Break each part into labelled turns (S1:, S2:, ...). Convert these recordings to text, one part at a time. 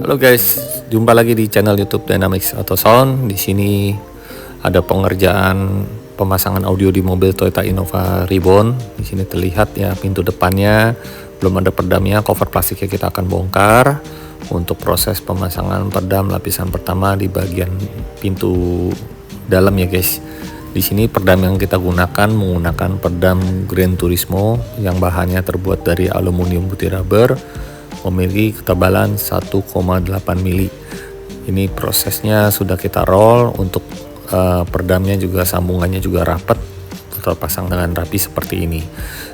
S1: Halo guys, jumpa lagi di channel YouTube Dynamics Auto Sound. Di sini ada pengerjaan pemasangan audio di mobil Toyota Innova Reborn. Di sini terlihat ya pintu depannya belum ada perdamnya, cover plastiknya kita akan bongkar untuk proses pemasangan perdam lapisan pertama di bagian pintu dalam ya guys. Di sini perdam yang kita gunakan menggunakan perdam Gran Turismo yang bahannya terbuat dari aluminium putih rubber, memiliki ketebalan 1,8 mili. Ini prosesnya sudah kita roll untuk perdamnya juga sambungannya juga rapat, terpasang dengan rapi seperti ini.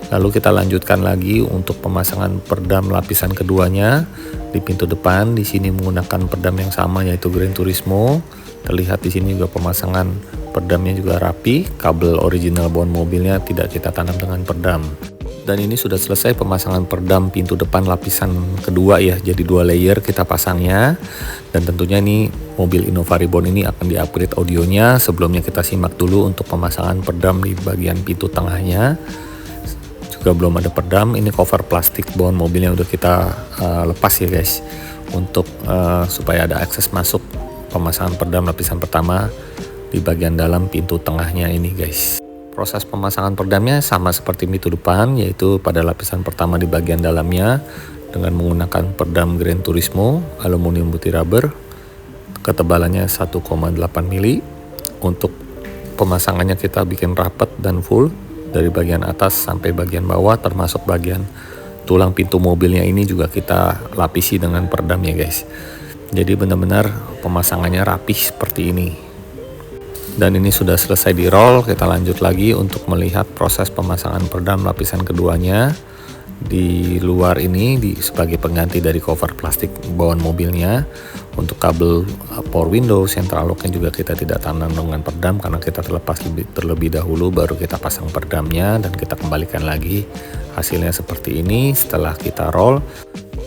S1: Lalu kita lanjutkan lagi untuk pemasangan perdam lapisan keduanya di pintu depan. Di sini menggunakan perdam yang sama yaitu Gran Turismo. Terlihat di sini juga pemasangan perdamnya juga rapi. Kabel original bawaan mobilnya tidak kita tanam dengan perdam. Dan ini sudah selesai pemasangan perdam pintu depan lapisan kedua ya, jadi 2 layer kita pasangnya. Dan tentunya ini mobil Innova Reborn ini akan di-upgrade audionya. Sebelumnya kita simak dulu untuk pemasangan perdam di bagian pintu tengahnya. Juga belum ada perdam, ini cover plastik bawaan mobilnya udah kita lepas ya guys, untuk supaya ada akses masuk pemasangan perdam lapisan pertama di bagian dalam pintu tengahnya ini guys. Proses pemasangan perdamnya sama seperti pintu depan, yaitu pada lapisan pertama di bagian dalamnya dengan menggunakan perdam Gran Turismo aluminium putih rubber, ketebalannya 1,8 mili. Untuk pemasangannya kita bikin rapat dan full dari bagian atas sampai bagian bawah, termasuk bagian tulang pintu mobilnya ini juga kita lapisi dengan perdam ya guys. Jadi benar-benar pemasangannya rapih seperti ini. Dan ini sudah selesai di roll. Kita lanjut lagi untuk melihat proses pemasangan perdam lapisan keduanya di luar ini sebagai pengganti dari cover plastik bawaan mobilnya. Untuk kabel power window central locknya juga kita tidak tanam dengan perdam karena kita terlepas terlebih dahulu, baru kita pasang perdamnya dan kita kembalikan lagi. Hasilnya seperti ini setelah kita roll.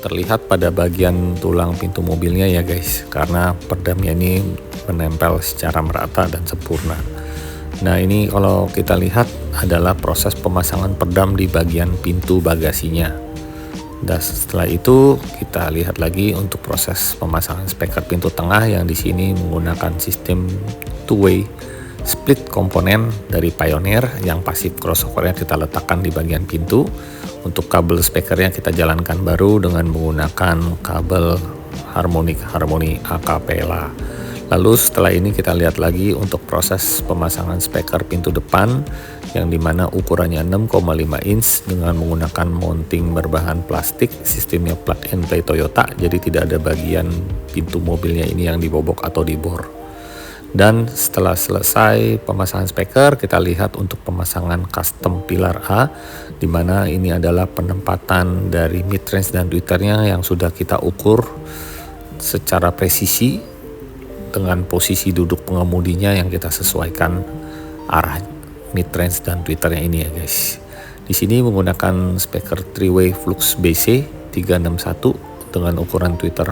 S1: Terlihat pada bagian tulang pintu mobilnya ya guys, karena perdamnya ini menempel secara merata dan sempurna. Nah ini kalau kita lihat adalah proses pemasangan perdam di bagian pintu bagasinya. Dan setelah itu kita lihat lagi untuk proses pemasangan speaker pintu tengah yang di sini menggunakan sistem two-way split komponen dari Pioneer yang pasif crossovernya kita letakkan di bagian pintu. Untuk kabel speakernya kita jalankan baru dengan menggunakan kabel harmoni acapella. Lalu setelah ini kita lihat lagi untuk proses pemasangan speaker pintu depan yang dimana ukurannya 6,5 inch dengan menggunakan mounting berbahan plastik, sistemnya plug and play Toyota, jadi tidak ada bagian pintu mobilnya ini yang dibobok atau dibor. Dan setelah selesai pemasangan speaker, kita lihat untuk pemasangan custom pilar A, di mana ini adalah penempatan dari mid-range dan tweeternya yang sudah kita ukur secara presisi dengan posisi duduk pengemudinya yang kita sesuaikan arah mid-range dan tweeternya ini ya guys. Di sini menggunakan speaker 3-way Flux BC 361 dengan ukuran tweeter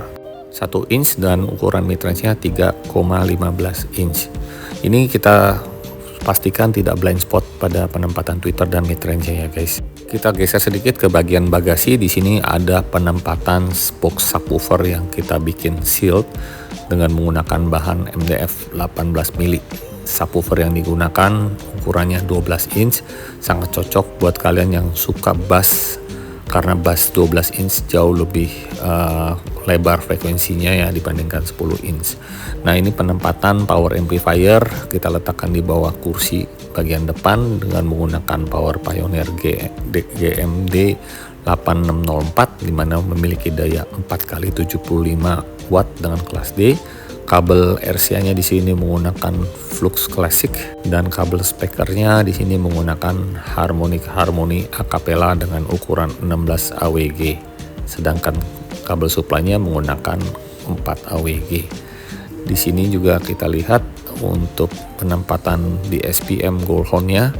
S1: 1 inch dan ukuran mid-range-nya 3,15 inch. Ini kita pastikan tidak blind spot pada penempatan tweeter dan mid-range-nya ya guys. Kita geser sedikit ke bagian bagasi. Di sini ada penempatan spoke subwoofer yang kita bikin sealed dengan menggunakan bahan MDF 18 mili. Subwoofer yang digunakan ukurannya 12 inch, sangat cocok buat kalian yang suka bass karena bass 12 inch jauh lebih lebar frekuensinya ya dibandingkan 10 inch. Nah ini penempatan power amplifier kita letakkan di bawah kursi bagian depan dengan menggunakan power Pioneer GMD 8604 dimana memiliki daya 4x75 watt dengan kelas D. Kabel RCA-nya di sini menggunakan Flux Classic dan kabel speakernya di sini menggunakan harmoni acapella dengan ukuran 16 AWG. Sedangkan kabel supply-nya menggunakan 4 AWG. Di sini juga kita lihat untuk penempatan di SPM Gold Horn-nya.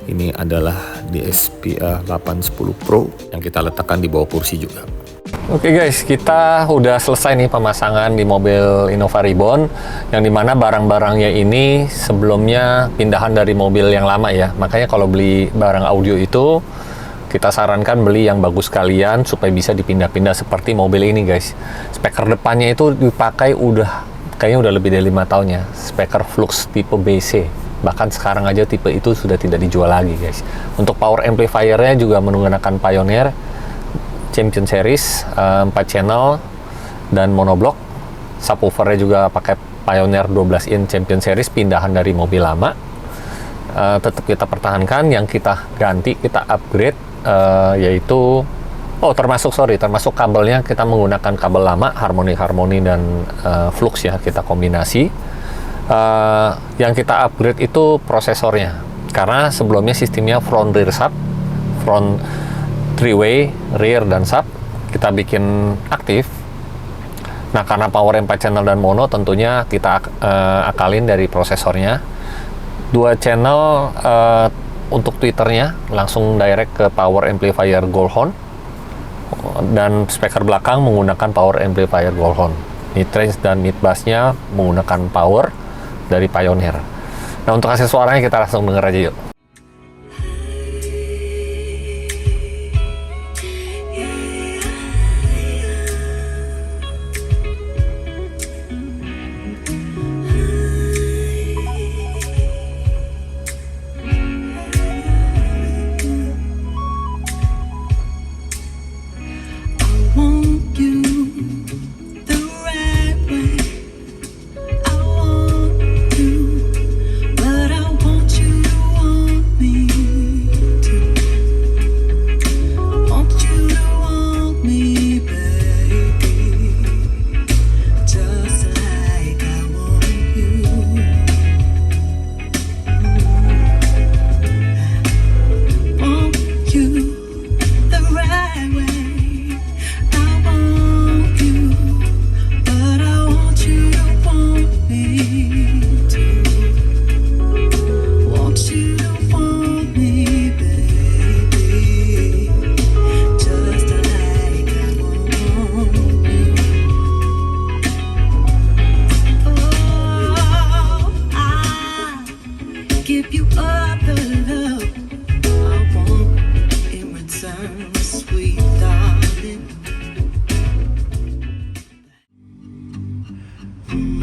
S1: Ini adalah di SPA 810 Pro yang kita letakkan di bawah kursi juga. Oke guys, kita udah selesai nih pemasangan di mobil Innova Reborn, yang dimana barang-barangnya ini sebelumnya pindahan dari mobil yang lama ya. Makanya kalau beli barang audio itu kita sarankan beli yang bagus sekalian supaya bisa dipindah-pindah seperti mobil ini guys. Speaker depannya itu dipakai kayaknya udah lebih dari 5 tahun ya. Speaker Flux tipe BC. Bahkan sekarang aja tipe itu sudah tidak dijual lagi guys. Untuk power amplifiernya juga menggunakan Pioneer Champion Series 4 channel dan monoblock. Subwoofernya juga pakai Pioneer 12 in Champion Series, pindahan dari mobil lama. Tetap kita pertahankan, yang kita ganti, kita upgrade yaitu termasuk kabelnya kita menggunakan kabel lama Harmony dan Flux ya, kita kombinasi. Yang kita upgrade itu prosesornya, karena sebelumnya sistemnya front rear sub, front 3-way rear dan sub kita bikin aktif. Nah, karena power 4 channel dan mono, tentunya kita akalin dari prosesornya. 2 channel untuk tweeternya langsung direct ke power amplifier Goldhorn, dan speaker belakang menggunakan power amplifier Goldhorn. Mid range dan mid bassnya menggunakan power dari Pioneer. Nah, untuk hasil suaranya kita langsung denger aja yuk.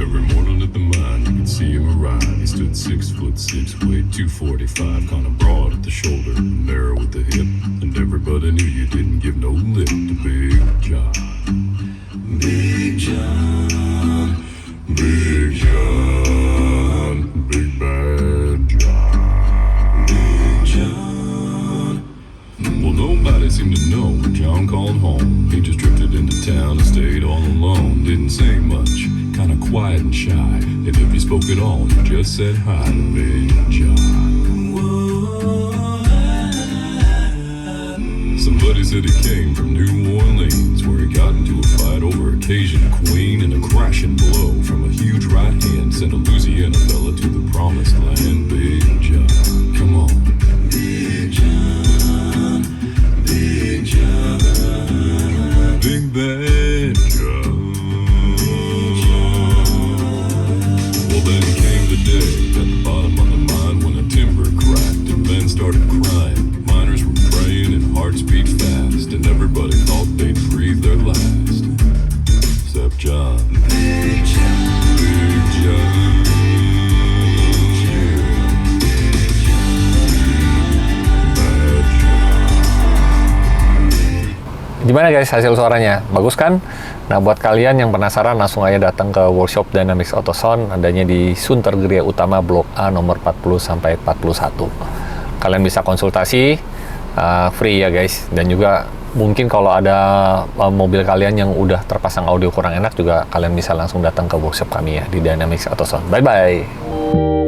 S2: Every morning at the mine, you could see him arrive. He stood 6'6", weighed 245, kind of broad at the shoulder, narrow at the hip, and everybody knew you didn't give no lip to Big John. Big John, Big John, Big Bad John, Big John. Well, nobody seemed to know when John called home. He just drifted into town and stayed all alone. Didn't say much, kind of quiet and shy. And if he spoke at all, he just said hi to Big John. Somebody said he came from New Orleans, where he got into a fight over a Cajun queen, and a crashing blow from a huge right hand sent a Louisiana fella to the promised land. Big John, come on. Big John, Big John, Big Bad John. Well, then came the day at the bottom of the mine when the timber cracked and men started crying. Miners were praying and hearts beat fast, and everybody thought they'd breathe their last. Except John. Big John. Big John.
S1: Gimana guys hasil suaranya? Bagus kan? Nah, buat kalian yang penasaran, langsung aja datang ke workshop Dynamics Auto Sound, adanya di Sunter Geria Utama Blok A nomor 40 sampai 41. Kalian bisa konsultasi free ya guys, dan juga mungkin kalau ada mobil kalian yang udah terpasang audio kurang enak, juga kalian bisa langsung datang ke workshop kami ya di Dynamics Auto Sound. Bye bye.